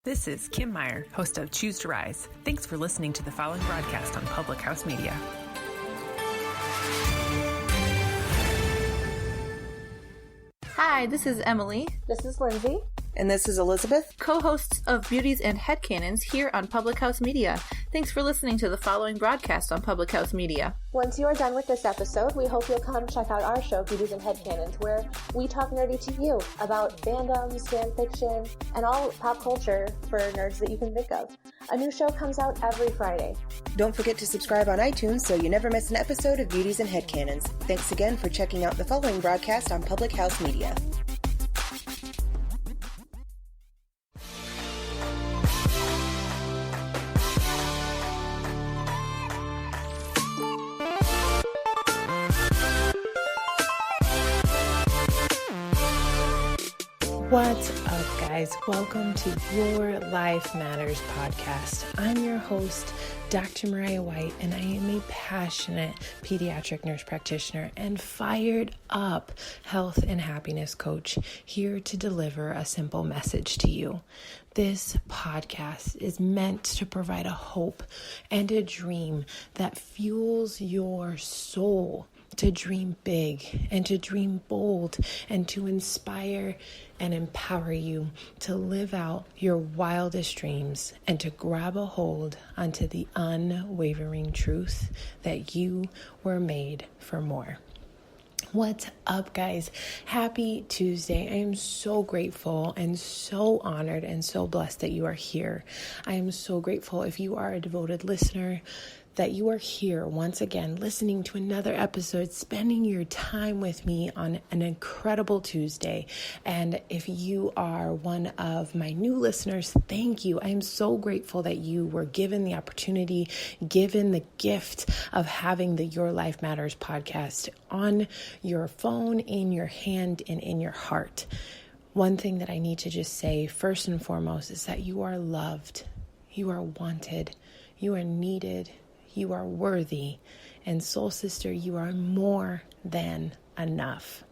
This is Kim Meyer, host of Choose to Rise. Thanks for listening to the following broadcast on Public House Media. Hi, this is Emily. This is Lindsay. And this is Elizabeth, co-hosts of Beauties and Headcanons here on Public House Media. Thanks for listening to the following broadcast on Public House Media. Once you are done with this episode, we hope you'll come check out our show, Beauties and Headcanons, where we talk nerdy to you about fandoms, fan fiction, and all pop culture for nerds that you can think of. A new show comes out every Friday. Don't forget to subscribe on iTunes so you never miss an episode of Beauties and Headcanons. Thanks again for checking out the following broadcast on Public House Media. What's up, guys? Welcome to Your Life Matters podcast. I'm your host, Dr. Mariah White, and I am a passionate pediatric nurse practitioner and fired up health and happiness coach here to deliver a simple message to you. This podcast is meant to provide a hope and a dream that fuels your soul to dream big and to dream bold and to inspire and empower you to live out your wildest dreams and to grab a hold onto the unwavering truth that you were made for more. What's up, guys? Happy Tuesday. I am so grateful and so honored and so blessed that you are here. I am so grateful if you are a devoted listener that you are here once again, listening to another episode, spending your time with me on an incredible Tuesday. And if you are one of my new listeners, thank you. I am so grateful that you were given the opportunity, given the gift of having the Your Life Matters podcast on your phone, in your hand, and in your heart. One thing that I need to just say first and foremost is that you are loved, you are wanted, you are needed, you are worthy, and soul sister, you are more than enough.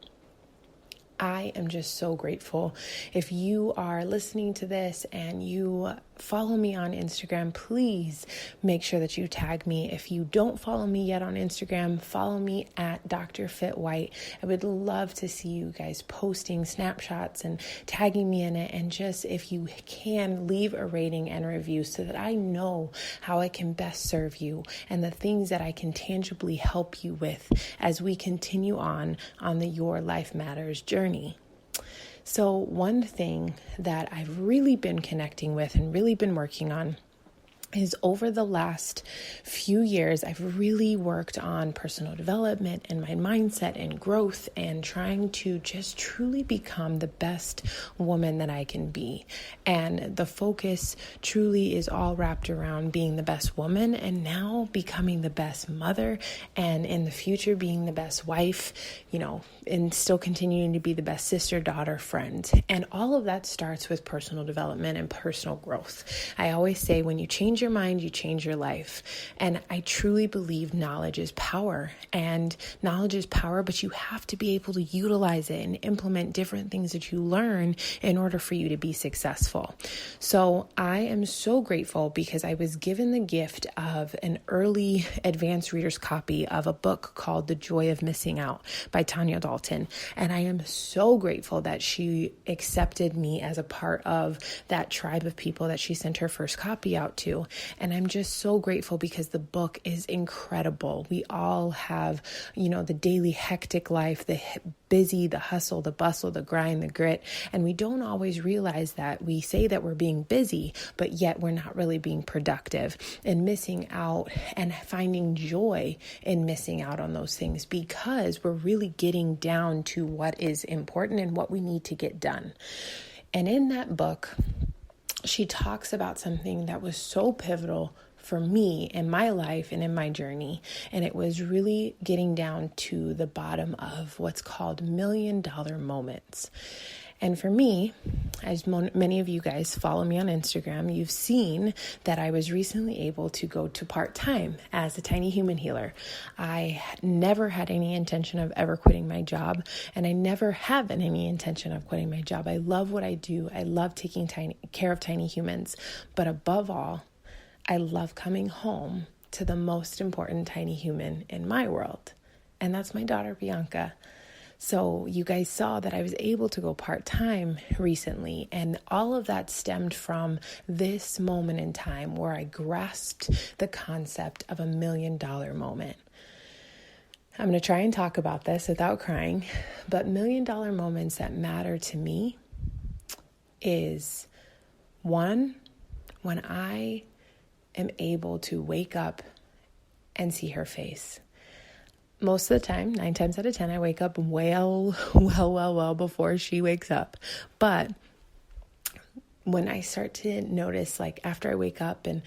I am just so grateful. If you are listening to this and you follow me on Instagram, please make sure that you tag me. If you don't follow me yet on Instagram, follow me at Dr. Fit White. I would love to see you guys posting snapshots and tagging me in it. And just, if you can, leave a rating and review so that I know how I can best serve you and the things that I can tangibly help you with as we continue on the Your Life Matters journey. So one thing that I've really been connecting with and really been working on is over the last few years, I've really worked on personal development and my mindset and growth and trying to just truly become the best woman that I can be. And the focus truly is all wrapped around being the best woman and now becoming the best mother and in the future being the best wife, and still continuing to be the best sister, daughter, friend. And all of that starts with personal development and personal growth. I always say when you change your mind, you change your life. And I truly believe knowledge is power, and knowledge is power, but you have to be able to utilize it and implement different things that you learn in order for you to be successful. So I am so grateful because I was given the gift of an early advanced reader's copy of a book called The Joy of Missing Out by Tanya Dalton. And I am so grateful that she accepted me as a part of that tribe of people that she sent her first copy out to. And I'm just so grateful because the book is incredible. We all have, the daily hectic life, the busy, the hustle, the bustle, the grind, the grit. And we don't always realize that. We say that we're being busy, but yet we're not really being productive and missing out and finding joy in missing out on those things because we're really getting down to what is important and what we need to get done. And in that book, she talks about something that was so pivotal for me in my life and in my journey. And it was really getting down to the bottom of what's called $1 million moments. And for me, as many of you guys follow me on Instagram, you've seen that I was recently able to go to part-time as a tiny human healer. I never had any intention of ever quitting my job, and I never have any intention of quitting my job. I love what I do. I love taking care of tiny humans, but above all, I love coming home to the most important tiny human in my world, and that's my daughter, Bianca. So you guys saw that I was able to go part-time recently, and all of that stemmed from this moment in time where I grasped the concept of $1 million moment. I'm going to try and talk about this without crying, but $1 million moments that matter to me is one, when I am able to wake up and see her face. Most of the time, 9 times out of 10, I wake up well before she wakes up. But when I start to notice, like after I wake up and,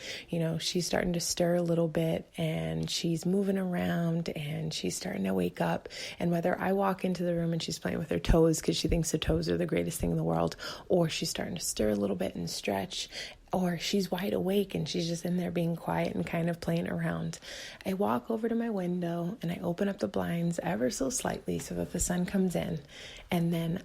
she's starting to stir a little bit and she's moving around and she's starting to wake up, and whether I walk into the room and she's playing with her toes because she thinks her toes are the greatest thing in the world, or she's starting to stir a little bit and stretch, or she's wide awake and she's just in there being quiet and kind of playing around, I walk over to my window and I open up the blinds ever so slightly so that the sun comes in. And then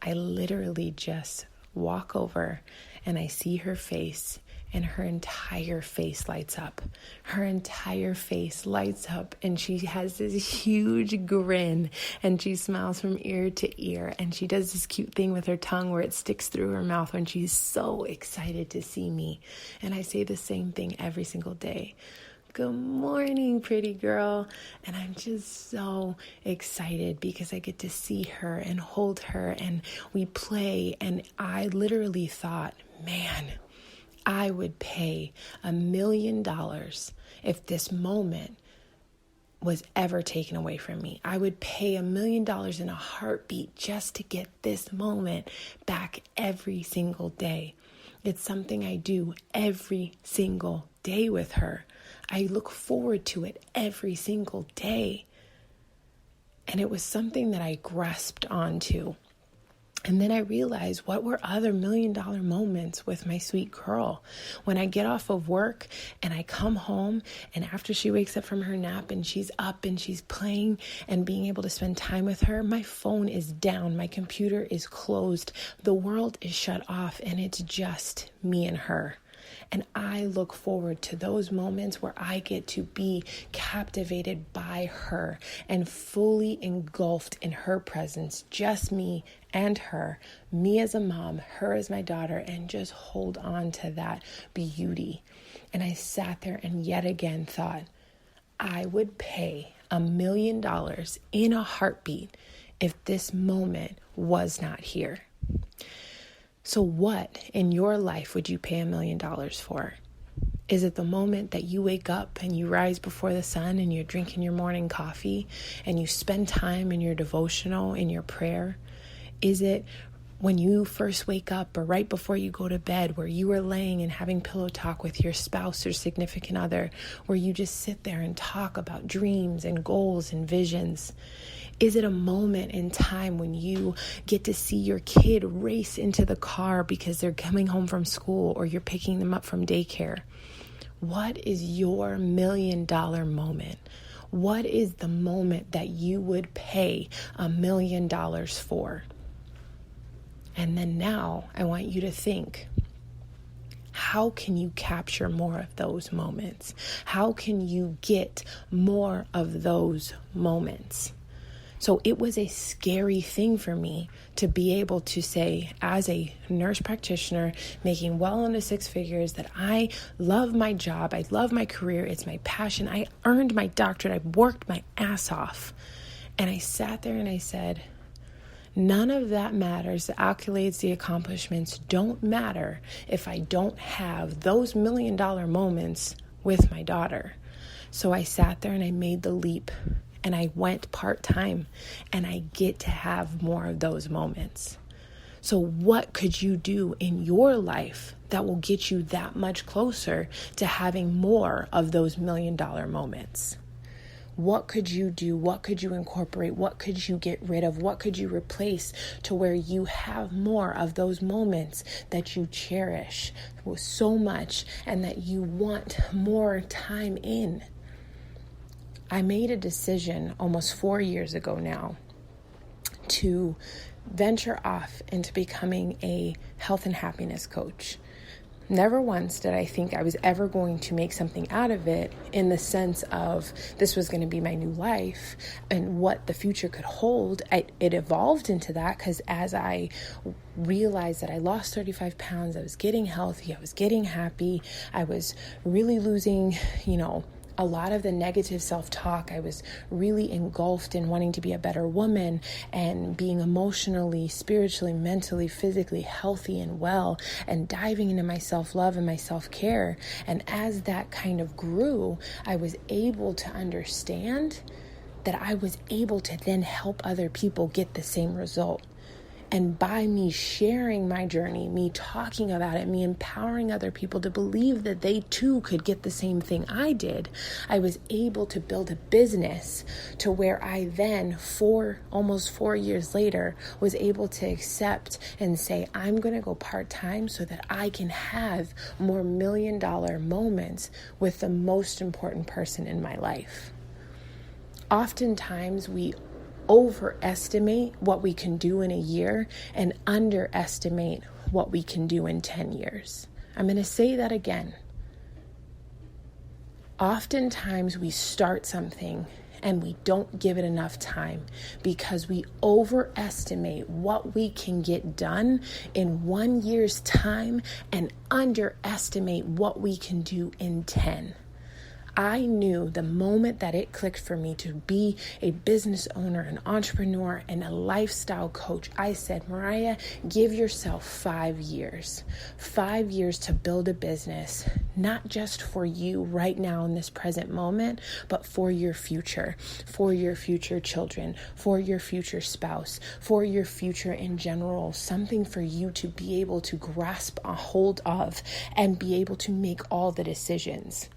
I literally just walk over and I see her face, and her entire face lights up. Her entire face lights up, and she has this huge grin, and she smiles from ear to ear, and she does this cute thing with her tongue where it sticks through her mouth when she's so excited to see me. And I say the same thing every single day. Good morning, pretty girl. And I'm just so excited because I get to see her and hold her and we play. And I literally thought, man, I would pay $1 million if this moment was ever taken away from me. I would pay $1 million in a heartbeat just to get this moment back every single day. It's something I do every single day with her. I look forward to it every single day. And it was something that I grasped onto. And then I realized, what were other $1 million moments with my sweet girl? When I get off of work and I come home, and after she wakes up from her nap and she's up and she's playing and being able to spend time with her, my phone is down, my computer is closed, the world is shut off, and it's just me and her. And I look forward to those moments where I get to be captivated by her and fully engulfed in her presence, just me and her, me as a mom, her as my daughter, and just hold on to that beauty. And I sat there and yet again thought, I would pay $1 million in a heartbeat if this moment was not here. So what in your life would you pay $1 million for? Is it the moment that you wake up and you rise before the sun and you're drinking your morning coffee and you spend time in your devotional, in your prayer? Is it when you first wake up or right before you go to bed, where you are laying and having pillow talk with your spouse or significant other, where you just sit there and talk about dreams and goals and visions? Is it a moment in time when you get to see your kid race into the car because they're coming home from school or you're picking them up from daycare? What is your $1 million moment? What is the moment that you would pay $1 million for? And then now I want you to think, how can you capture more of those moments? How can you get more of those moments? So it was a scary thing for me to be able to say, as a nurse practitioner, making well into 6 figures, that I love my job, I love my career, it's my passion, I earned my doctorate, I worked my ass off. And I sat there and I said, none of that matters. The accolades, the accomplishments don't matter if I don't have those $1 million moments with my daughter. So I sat there and I made the leap. And I went part-time, and I get to have more of those moments. So what could you do in your life that will get you that much closer to having more of those $1 million moments? What could you do? What could you incorporate? What could you get rid of? What could you replace to where you have more of those moments that you cherish so much and that you want more time in? I made a decision almost 4 years ago now to venture off into becoming a health and happiness coach. Never once did I think I was ever going to make something out of it in the sense of this was going to be my new life and what the future could hold. It evolved into that because as I realized that I lost 35 pounds, I was getting healthy, I was getting happy, I was really losing, a lot of the negative self-talk. I was really engulfed in wanting to be a better woman and being emotionally, spiritually, mentally, physically healthy and well, and diving into my self-love and my self-care. And as that kind of grew, I was able to understand that I was able to then help other people get the same result. And by me sharing my journey, me talking about it, me empowering other people to believe that they too could get the same thing I did, I was able to build a business to where I then, almost 4 years later, was able to accept and say, I'm going to go part-time so that I can have more $1 million moments with the most important person in my life. Oftentimes, we overestimate what we can do in a year and underestimate what we can do in 10 years. I'm going to say that again. Oftentimes we start something and we don't give it enough time because we overestimate what we can get done in 1 year's time and underestimate what we can do in 10. I knew the moment that it clicked for me to be a business owner, an entrepreneur, and a lifestyle coach, I said, Mariah, give yourself 5 years. 5 years to build a business, not just for you right now in this present moment, but for your future children, for your future spouse, for your future in general, something for you to be able to grasp a hold of and be able to make all the decisions.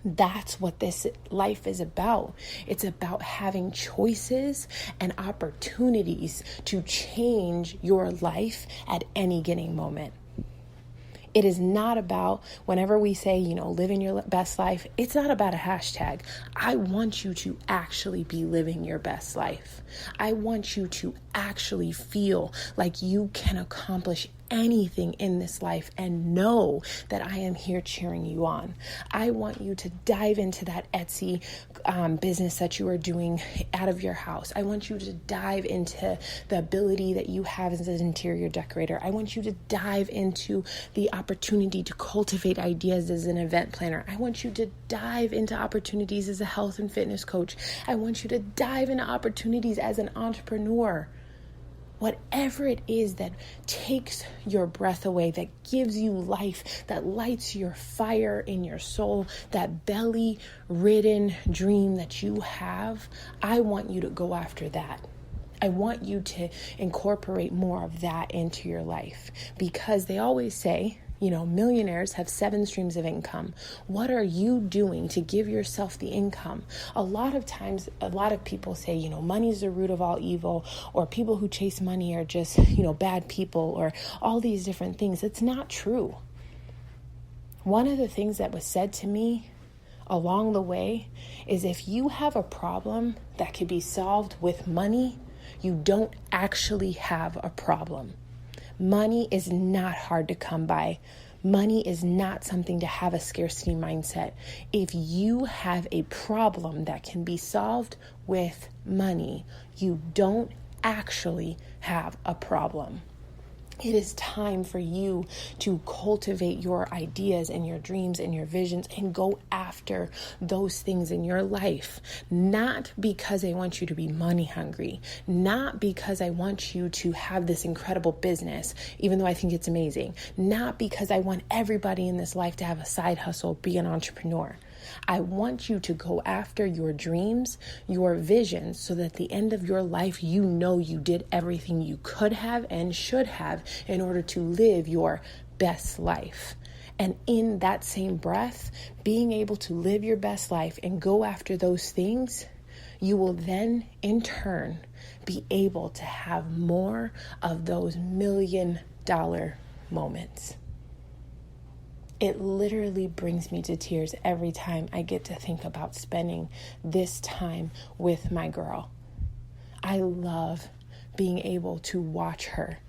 That's what this life is about. It's about having choices and opportunities to change your life at any given moment. It is not about, whenever we say, living your best life, it's not about a hashtag. I want you to actually be living your best life. I want you to actually feel like you can accomplish anything in this life and know that I am here cheering you on. I want you to dive into that Etsy business that you are doing out of your house. I want you to dive into the ability that you have as an interior decorator. I want you to dive into the opportunity to cultivate ideas as an event planner. I want you to dive into opportunities as a health and fitness coach. I want you to dive into opportunities as an entrepreneur. Whatever it is that takes your breath away, that gives you life, that lights your fire in your soul, that belly-ridden dream that you have, I want you to go after that. I want you to incorporate more of that into your life because they always say, millionaires have 7 streams of income. What are you doing to give yourself the income? A lot of times, a lot of people say, money is the root of all evil, or people who chase money are just, bad people, or all these different things. It's not true. One of the things that was said to me along the way is if you have a problem that could be solved with money, you don't actually have a problem. Money is not hard to come by. Money is not something to have a scarcity mindset. If you have a problem that can be solved with money, you don't actually have a problem. It is time for you to cultivate your ideas and your dreams and your visions and go after those things in your life. Not because I want you to be money hungry, not because I want you to have this incredible business, even though I think it's amazing, not because I want everybody in this life to have a side hustle, be an entrepreneur. I want you to go after your dreams, your visions, so that at the end of your life, you know you did everything you could have and should have in order to live your best life. And in that same breath, being able to live your best life and go after those things, you will then in turn be able to have more of those $1 million moments. It literally brings me to tears every time I get to think about spending this time with my girl. I love being able to watch her.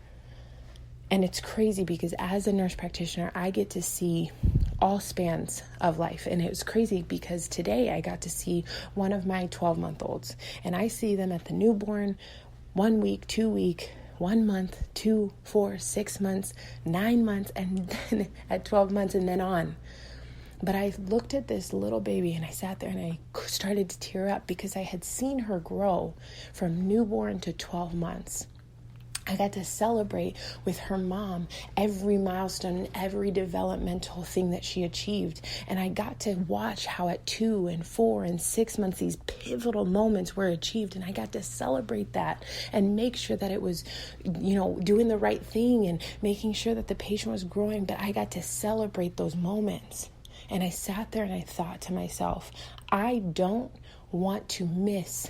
And it's crazy because as a nurse practitioner, I get to see all spans of life. And it was crazy because today I got to see one of my 12-month-olds. And I see them at the newborn, 1 week, 2 week, 1 month, 2, 4, 6 months, 9 months, and then at 12 months and then on. But I looked at this little baby and I sat there and I started to tear up because I had seen her grow from newborn to 12 months. I got to celebrate with her mom every milestone, every developmental thing that she achieved. And I got to watch how at 2 and 4 and 6 months, these pivotal moments were achieved. And I got to celebrate that and make sure that it was, doing the right thing and making sure that the patient was growing. But I got to celebrate those moments. And I sat there and I thought to myself, I don't want to miss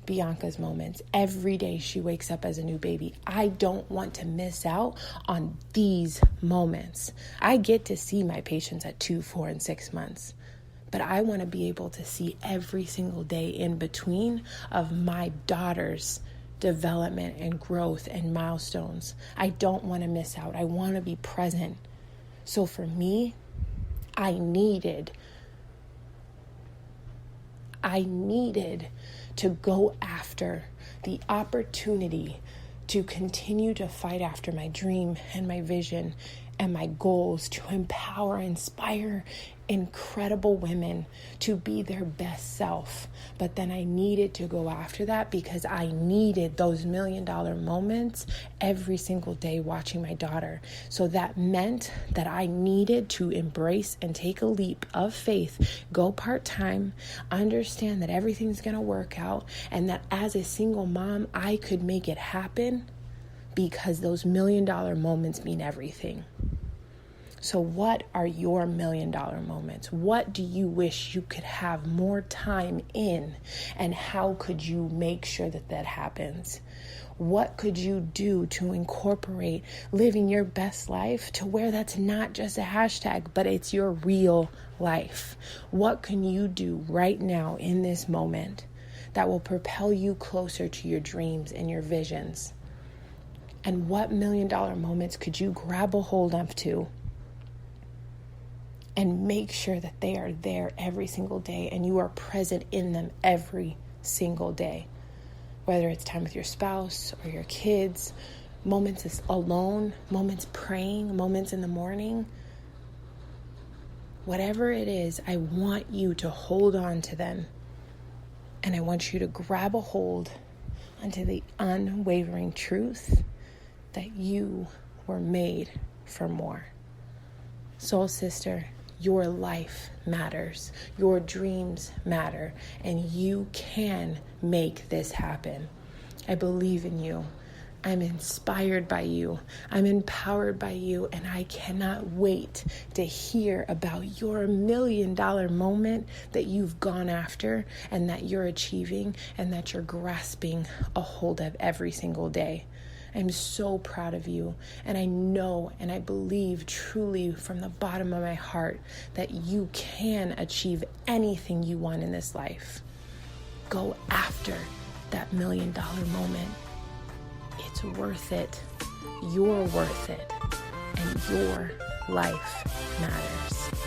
Bianca's moments. Every day she wakes up as a new baby. I don't want to miss out on these moments. I get to see my patients at 2, 4, and 6 months, but I want to be able to see every single day in between of my daughter's development and growth and milestones. I don't want to miss out. I want to be present. So for me, I needed to go after the opportunity to continue to fight after my dream and my vision and my goals, to empower, inspire incredible women to be their best self. But then I needed to go after that because I needed those $1 million moments every single day watching my daughter. So that meant that I needed to embrace and take a leap of faith, go part-time, understand that everything's going to work out, and that as a single mom, I could make it happen because those $1 million moments mean everything. So what are your $1 million moments? What do you wish you could have more time in? And how could you make sure that that happens? What could you do to incorporate living your best life to where that's not just a hashtag, but it's your real life? What can you do right now in this moment that will propel you closer to your dreams and your visions? And what $1 million moments could you grab a hold of to and make sure that they are there every single day and you are present in them every single day? Whether it's time with your spouse or your kids, moments alone, moments praying, moments in the morning, whatever it is, I want you to hold on to them. And I want you to grab a hold onto the unwavering truth that you were made for more. Soul sister, your life matters. Your dreams matter. And you can make this happen. I believe in you. I'm inspired by you. I'm empowered by you. And I cannot wait to hear about your $1 million moment that you've gone after and that you're achieving and that you're grasping a hold of every single day. I'm so proud of you, and I know and I believe truly from the bottom of my heart that you can achieve anything you want in this life. Go after that $1 million moment. It's worth it. You're worth it, and your life matters.